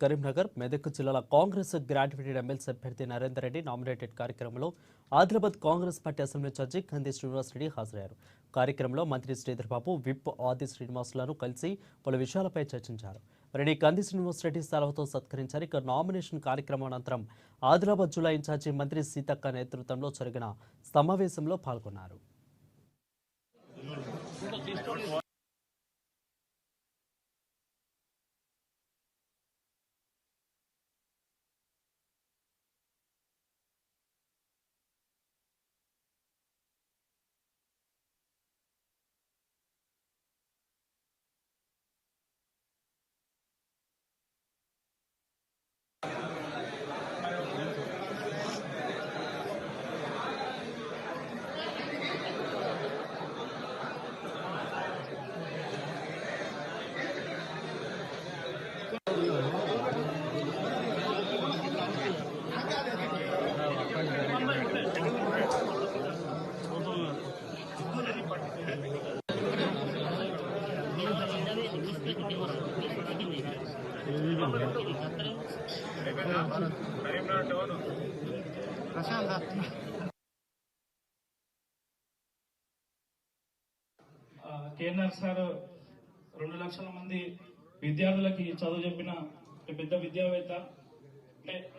కరీంనగర్, మెదక్ జిల్లాల Congress graduated MLC అభ్యర్థి Narender Reddy nominated కార్యక్రమంలో Adilabad Congress party assembly incharge Kandi Srinivasa Reddy హాజరయ్యారు. కార్యక్రమంలో మంత్రి శ్రీధర్బాబు, విప్ ఆది శ్రీనివాసులను కలిసి పలు విషయాలపై చర్చించారు. రెడ్డి కంది శ్రీనివాసరెడ్డి సెలవుతో సత్కరించారు. ఇక నామినేషన్ కార్యక్రమం అనంతరం ఆదిలాబాద్ జిల్లా ఇన్ఛార్జి మంత్రి సీతక్క నేతృత్వంలో జరిగిన సమావేశంలో పాల్గొన్నారు. కేఎన్ఆర్ సార్ 2 లక్షల మంది విద్యార్థులకి చదువు చెప్పిన పెద్ద విద్యావేత్త.